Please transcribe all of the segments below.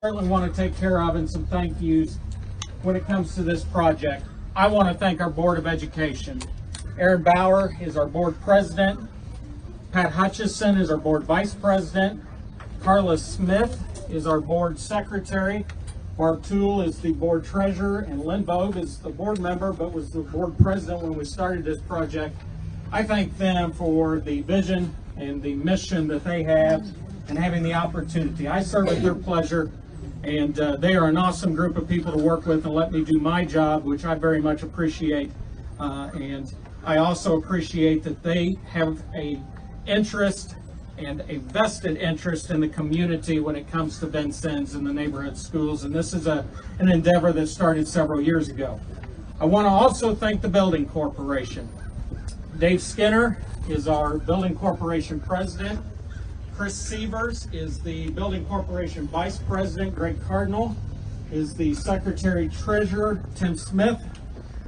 certainly want to take care of, and some thank yous when it comes to this project. I want to thank our Board of Education. Aaron Bauer is our board president. Pat Hutchison is our board vice president. Carla Smith is our board secretary. Barb Toole is the board treasurer, and Lynn Vogue is the board member but was the board president when we started this project. I thank them for the vision and the mission that they have and having the opportunity. I serve at their pleasure, and they are an awesome group of people to work with and let me do my job, which I very much appreciate. And I also appreciate that they have a interest and a vested interest in the community when it comes to Vincennes and the neighborhood schools. And this is an endeavor that started several years ago. I want to also thank the Building Corporation. Dave Skinner is our Building Corporation president. Chris Sievers is the Building Corporation vice president. Greg Cardinal is the secretary treasurer. Tim Smith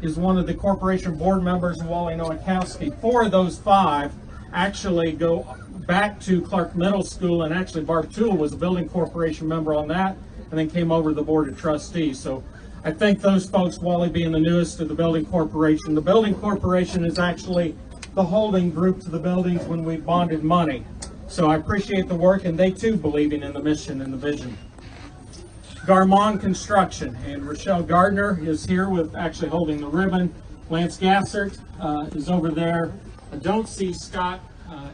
is one of the corporation board members, and Wally Nowakowski. 4 of those 5 actually go back to Clark Middle School, and actually Barb Toole was a Building Corporation member on that and then came over to the Board of Trustees. So I thank those folks, Wally being the newest of the Building Corporation. The Building Corporation is actually the holding group to the buildings when we bonded money. So I appreciate the work, and they too believing in the mission and the vision. Garmon Construction, and Rochelle Gardner is here with actually holding the ribbon. Lance Gassert is over there. I don't see Scott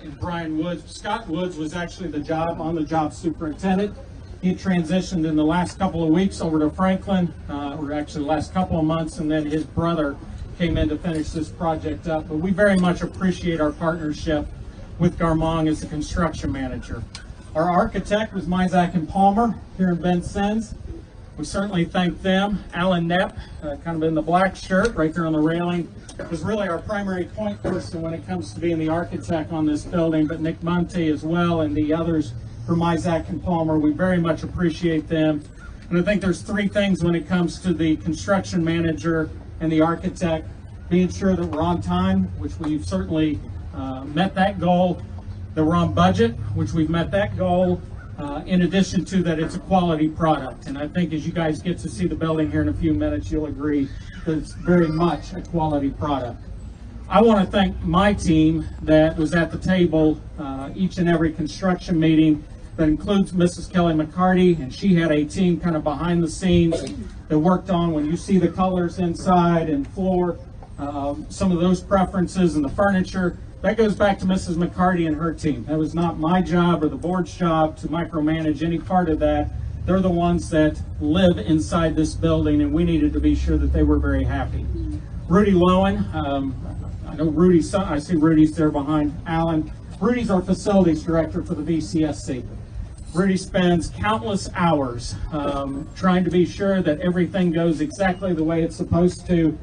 and Brian Woods. Scott Woods was actually the on-the-job superintendent. He transitioned in the last couple of weeks over to Franklin, or actually the last couple of months, and then his brother came in to finish this project up. But we very much appreciate our partnership with Garmon as the construction manager. Our architect was Mizak and Palmer here in Vincennes. We certainly thank them. Alan Knapp, kind of in the black shirt right there on the railing, was really our primary point person when it comes to being the architect on this building, but Nick Monte as well, and the others from Mizak and Palmer. We very much appreciate them. And I think there's 3 things when it comes to the construction manager and the architect: being sure that we're on time, which we've certainly met that goal, that we're on budget, which we've met that goal, in addition to that it's a quality product. And I think as you guys get to see the building here in a few minutes, you'll agree that it's very much a quality product. I want to thank my team that was at the table each and every construction meeting. That includes Mrs. Kelly McCarty, and she had a team kind of behind the scenes that worked on, when you see the colors inside and floor, some of those preferences and the furniture, that goes back to Mrs. McCarty and her team. That was not my job or the board's job to micromanage any part of that. They're the ones that live inside this building, and we needed to be sure that they were very happy. Rudy Lowen, I know Rudy's son, I see Rudy's there behind Alan. Rudy's our facilities director for the VCSC. Rudy spends countless hours trying to be sure that everything goes exactly the way it's supposed to.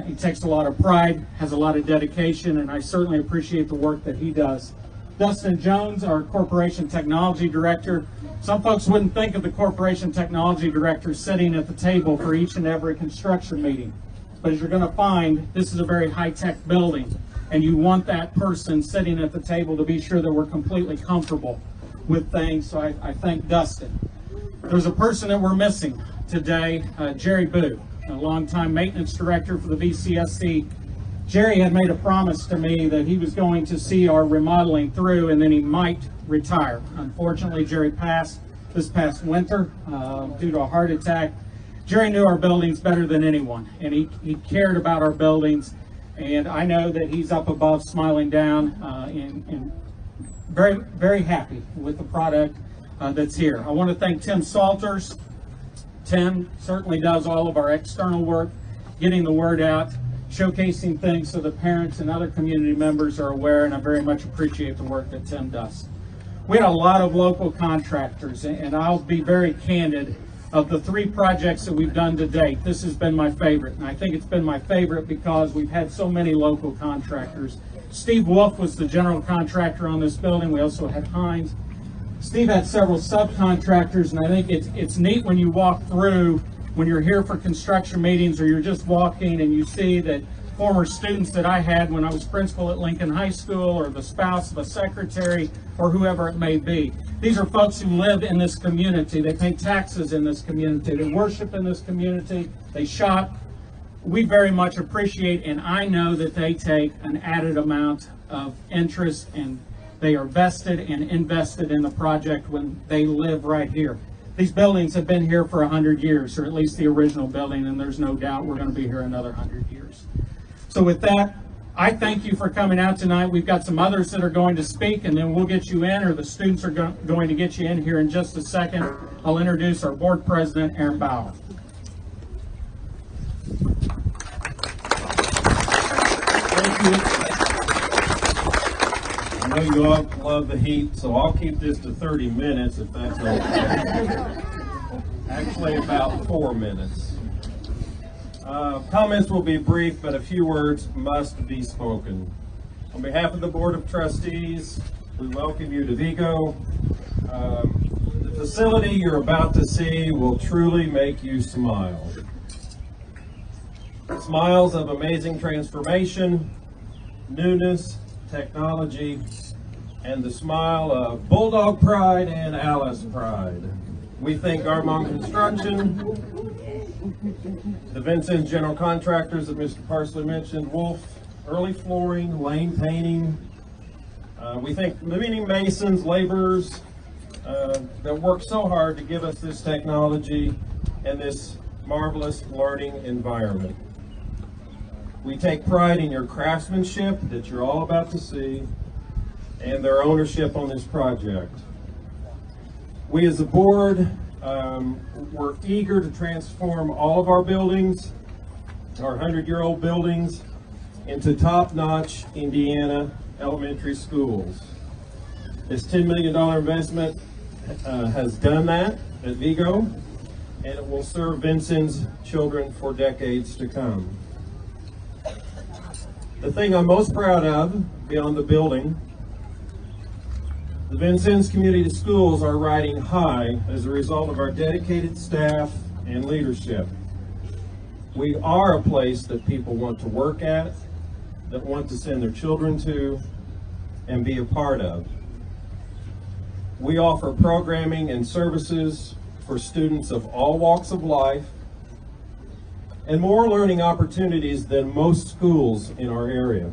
He takes a lot of pride, has a lot of dedication, and I certainly appreciate the work that he does. Dustin Jones, our Corporation Technology Director. Some folks wouldn't think of the Corporation Technology Director sitting at the table for each and every construction meeting. But as you're going to find, this is a very high-tech building, and you want that person sitting at the table to be sure that we're completely comfortable with things. So I thank Dustin. There's a person that we're missing today, Jerry Boo, a longtime maintenance director for the VCSC. Jerry had made a promise to me that he was going to see our remodeling through and then he might retire. Unfortunately, Jerry passed this past winter due to a heart attack. Jerry knew our buildings better than anyone, and he cared about our buildings, and I know that he's up above smiling down and very, very happy with the product that's here. I want to thank Tim Salters. Tim certainly does all of our external work, getting the word out, showcasing things so the parents and other community members are aware, and I very much appreciate the work that Tim does. We had a lot of local contractors, and I'll be very candid. Of the 3 projects that we've done to date, this has been my favorite, and I think it's been my favorite because we've had so many local contractors. Steve Wolf was the general contractor on this building. We also had Hines. Steve had several subcontractors, and I think it's neat when you walk through, when you're here for construction meetings or you're just walking and you see that former students that I had when I was principal at Lincoln High School, or the spouse of a secretary, or whoever it may be. These are folks who live in this community. They pay taxes in this community. They worship in this community. They shop. We very much appreciate, and I know that they take an added amount of interest, and they are vested and invested in the project when they live right here. These buildings have been here for 100 years, or at least the original building, and there's no doubt we're going to be here another 100 years. So with that, I thank you for coming out tonight. We've got some others that are going to speak, and then we'll get you in, or the students are going to get you in here in just a second. I'll introduce our board president, Aaron Bauer. Thank you. I know you all love the heat, so I'll keep this to 30 minutes if that's okay. Actually, about 4 minutes. Comments will be brief, but a few words must be spoken. On behalf of the Board of Trustees, we welcome you to Vigo. The facility you're about to see will truly make you smile. Smiles of amazing transformation, newness, technology, and the smile of Bulldog pride and Alice pride. We thank Armand Construction, the Vincennes general contractors that Mr. Parsley mentioned, Wolf, Early Flooring, Lane Painting. We thank the many masons, laborers that work so hard to give us this technology and this marvelous learning environment. We take pride in your craftsmanship that you're all about to see and their ownership on this project. We as a board, we're eager to transform all of our buildings, our 100-year-old buildings, into top-notch Indiana elementary schools. This $10 million investment has done that at Vigo, and it will serve Vincennes children for decades to come. The thing I'm most proud of, beyond the building, the Vincennes Community Schools are riding high as a result of our dedicated staff and leadership. We are a place that people want to work at, that want to send their children to, and be a part of. We offer programming and services for students of all walks of life, and more learning opportunities than most schools in our area.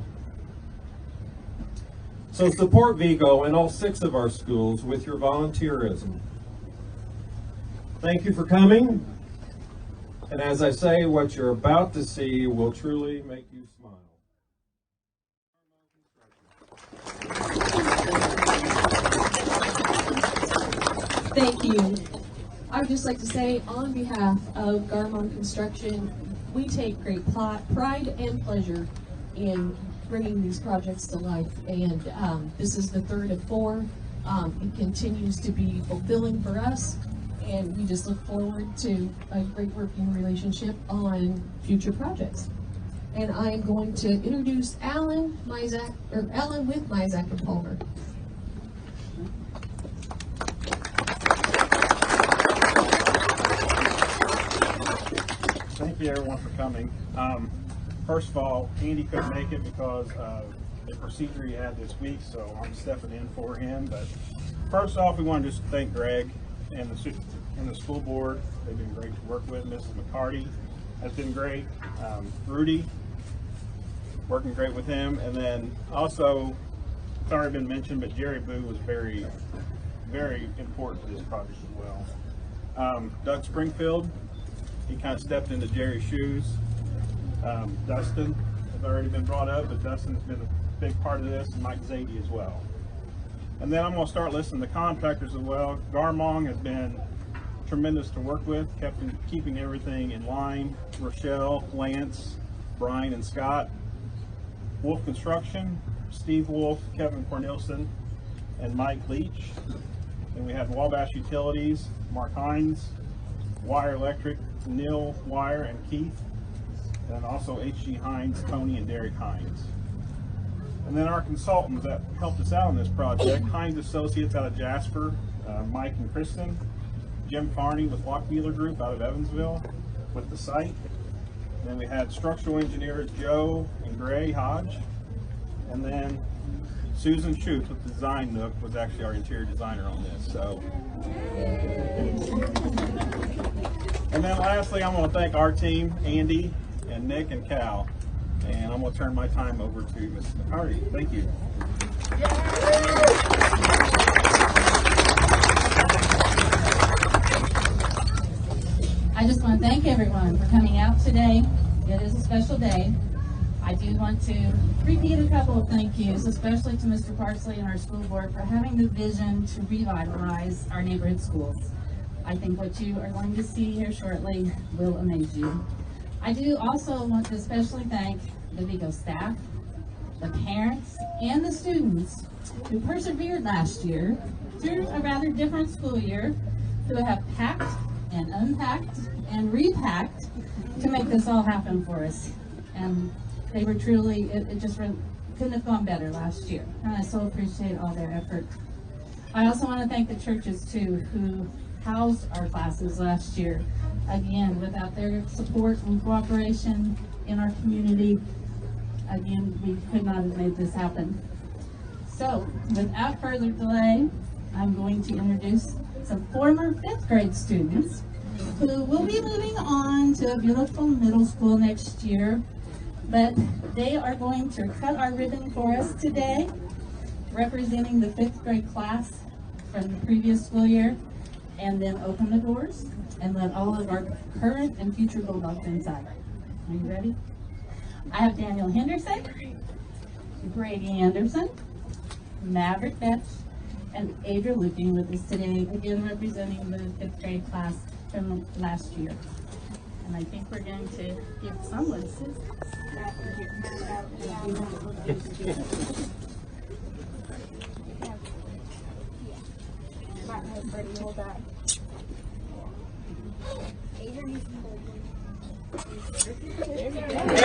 So support Vigo and all 6 of our schools with your volunteerism. Thank you for coming, and as I say, what you're about to see will truly make you smile. Thank you. I would just like to say, on behalf of Garmon Construction, we take great pride and pleasure in bringing these projects to life, and this is the 3rd of 4. It continues to be fulfilling for us, and we just look forward to a great working relationship on future projects. And I'm going to introduce Alan with Mizak and Palmer. Thank you everyone for coming. First of all, Andy couldn't make it because of the procedure he had this week, so I'm stepping in for him. But first off, we want to just thank Greg and the school board. They've been great to work with. Mrs. McCarty has been great. Rudy, working great with him. And then also, it's already been mentioned, but Jerry Boo was very, very important to this project as well. Doug Springfield, he kind of stepped into Jerry's shoes. Dustin has already been brought up, but Dustin's been a big part of this, and Mike Zadie as well. And then I'm going to start listing the contractors as well. Garmong has been tremendous to work with, keeping everything in line. Rochelle, Lance, Brian, and Scott. Wolf Construction, Steve Wolf, Kevin Cornelison, and Mike Leach. Then we have Wabash Utilities, Mark Hines, Wire Electric, Neil Wire, and Keith. And also H.G. Hines, Tony, and Derek Hines. And then our consultants that helped us out on this project, Hines Associates out of Jasper, Mike and Kristen, Jim Farney with Lockbeeler Group out of Evansville with the site. And then we had structural engineers Joe and Gray Hodge. And then Susan Schutz with Design Nook was actually our interior designer on this. So, and then lastly, I want to thank our team, Andy and Nick and Cal. And I'm going to turn my time over to Ms. McCarty. Thank you. I just want to thank everyone for coming out today. It is a special day. I do want to repeat a couple of thank yous, especially to Mr. Parsley and our school board for having the vision to revitalize our neighborhood schools. I think what you are going to see here shortly will amaze you. I do also want to especially thank the Vigo staff, the parents, and the students who persevered last year through a rather different school year, who have packed and unpacked and repacked to make this all happen for us. And they were truly, it just couldn't have gone better last year. And I so appreciate all their effort. I also want to thank the churches too, who housed our classes last year. Again, without their support and cooperation in our community, again, we could not have made this happen. So, without further delay, I'm going to introduce some former 5th grade students who will be moving on to a beautiful middle school next year. But they are going to cut our ribbon for us today, representing the 5th grade class from the previous school year, and then open the doors and let all of our current and future Bulldogs inside. Are you ready? I have Daniel Henderson, Brady Anderson, Maverick Betch, and Adria Luping with us today, again representing the 5th grade class from last year. And I think we're going to give someone scissors. There you go.